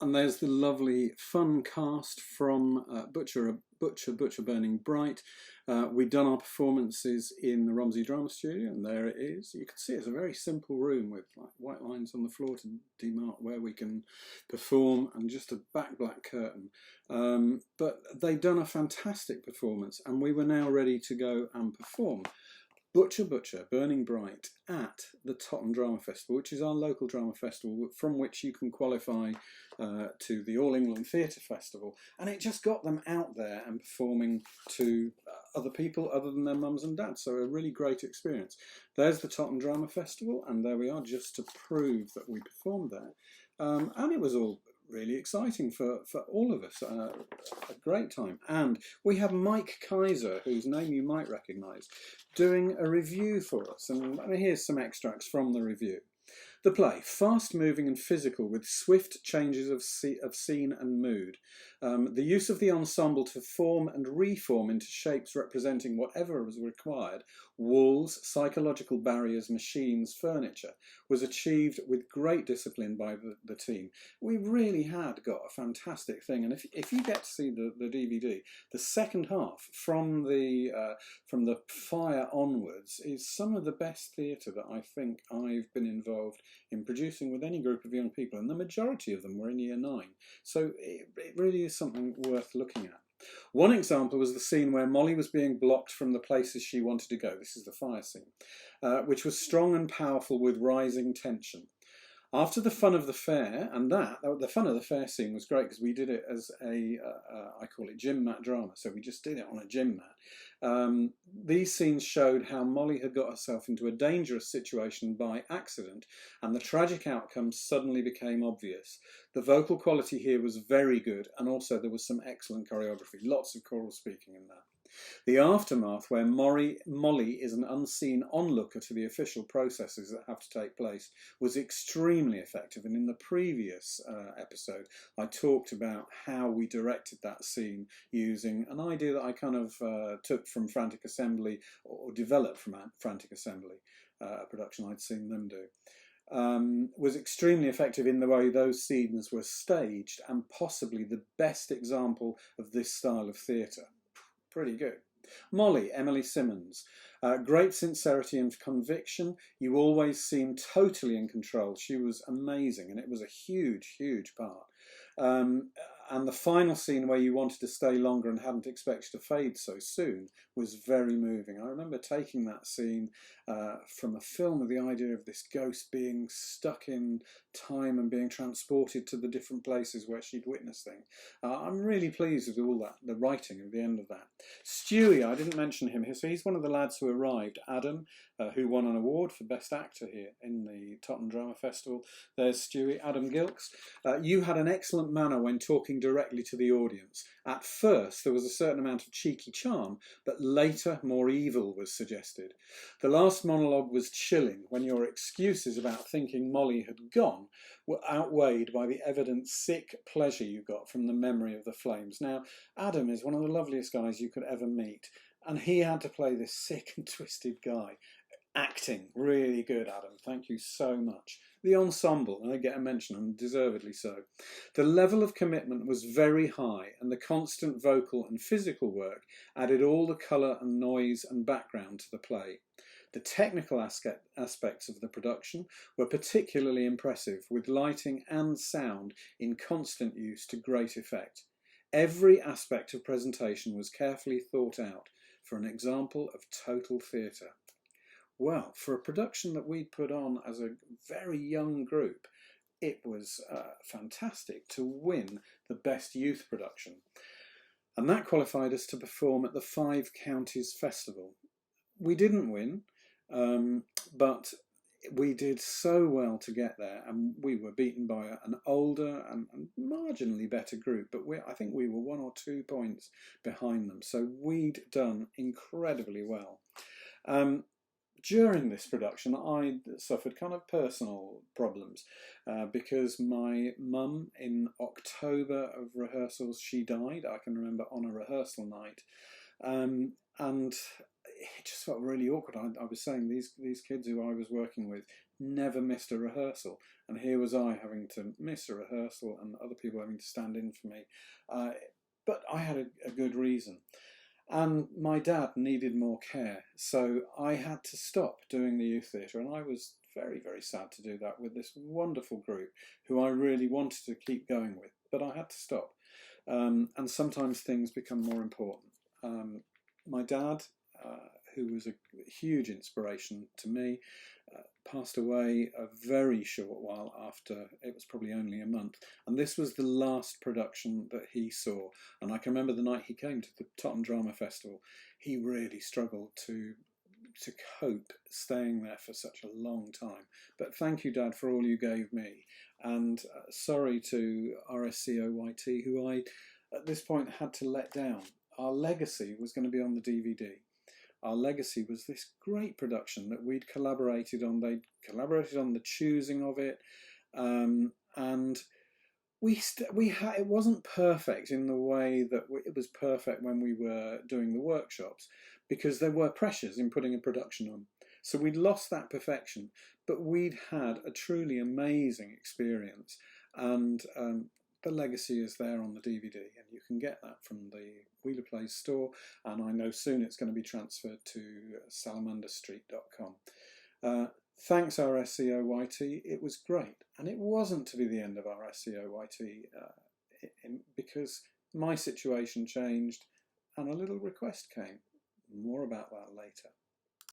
And there's the lovely fun cast from Butcher Burning Bright. We've done our performances in the Romsey Drama Studio, and there it is. You can see it's a very simple room with like white lines on the floor to demark where we can perform, and just a black curtain. But they've done a fantastic performance, and we were now ready to go and perform Butcher Burning Bright at the Totton Drama Festival, which is our local drama festival from which you can qualify to the All England Theatre Festival. And it just got them out there and performing to other people other than their mums and dads. So a really great experience. There's the Totton Drama Festival, and there we are, just to prove that we performed there. And it was all really exciting for all of us, a great time. And we have Mike Kaiser, whose name you might recognise, doing a review for us, and here's some extracts from the review. The play, fast-moving and physical with swift changes of scene and mood. The use of the ensemble to form and reform into shapes representing whatever was required, walls, psychological barriers, machines, furniture, was achieved with great discipline by the team. We really had got a fantastic thing, and if you get to see the DVD, the second half from the fire onwards is some of the best theatre that I think I've been involved in producing with any group of young people, and the majority of them were in Year 9. So it really is something worth looking at. One example was the scene where Molly was being blocked from the places she wanted to go. This is the fire scene, which was strong and powerful with rising tension. After the fun of the fair, and the fun of the fair scene was great because we did it as I call it gym mat drama, so we just did it on a gym mat. These scenes showed how Molly had got herself into a dangerous situation by accident, and the tragic outcome suddenly became obvious. The vocal quality here was very good, and also there was some excellent choreography, lots of choral speaking in that. The aftermath, where Molly is an unseen onlooker to the official processes that have to take place, was extremely effective. And in the previous episode, I talked about how we directed that scene using an idea that I kind of took from Frantic Assembly, or developed from Frantic Assembly, a production I'd seen them do. Was extremely effective in the way those scenes were staged, and possibly the best example of this style of theatre. Pretty good. Molly, Emily Simmons. Great sincerity and conviction. You always seem totally in control. She was amazing, and it was a huge, huge part. And the final scene where you wanted to stay longer and hadn't expected to fade so soon was very moving. I remember taking that scene from a film with the idea of this ghost being stuck in time and being transported to the different places where she'd witnessed things. I'm really pleased with all that, the writing at the end of that. Stewie, I didn't mention him here, so he's one of the lads who arrived. Adam, who won an award for Best Actor here in the Totton Drama Festival. There's Stewie, Adam Gilks. You had an excellent manner when talking directly to the audience. At first there was a certain amount of cheeky charm, but later more evil was suggested. The last monologue was chilling, when your excuses about thinking Molly had gone were outweighed by the evident sick pleasure you got from the memory of the flames. Now, Adam is one of the loveliest guys you could ever meet, and he had to play this sick and twisted guy. Acting, really good, Adam. Thank you so much. The ensemble, and they get a mention, and deservedly so. The level of commitment was very high, and the constant vocal and physical work added all the colour and noise and background to the play. The technical aspects of the production were particularly impressive, with lighting and sound in constant use to great effect. Every aspect of presentation was carefully thought out for an example of total theatre. Well, for a production that we'd put on as a very young group, it was fantastic to win the Best Youth Production. And that qualified us to perform at the Five Counties Festival. We didn't win, but we did so well to get there, and we were beaten by an older and marginally better group, but I think we were 1 or 2 points behind them, so we'd done incredibly well. During this production, I suffered kind of personal problems because my mum, in October of rehearsals, she died. I can remember on a rehearsal night, and it just felt really awkward. I was saying these kids who I was working with never missed a rehearsal. And here was I having to miss a rehearsal and other people having to stand in for me. But I had a good reason. And my dad needed more care, so I had to stop doing the youth theatre, and I was very, very sad to do that with this wonderful group who I really wanted to keep going with, but I had to stop. And sometimes things become more important. My dad, who was a huge inspiration to me, passed away a very short while after. It was probably only a month, and this was the last production that he saw. And I can remember the night he came to the Totton Drama Festival, he really struggled to cope staying there for such a long time. But thank you, Dad, for all you gave me, and sorry to RSCoYT, who I at this point had to let down. Our legacy was going to be on the DVD. Our legacy was this great production that we'd collaborated on. They'd collaborated on the choosing of it, and it wasn't perfect in the way that it was perfect when we were doing the workshops, because there were pressures in putting a production on. So we'd lost that perfection, but we'd had a truly amazing experience, and the legacy is there on the DVD, and you can get that from the Wheellerplays store, and I know soon it's going to be transferred to salamanderstreet.com. Thanks, RSCoYT. It was great, and it wasn't to be the end of RSCoYT because my situation changed and a little request came. More about that later.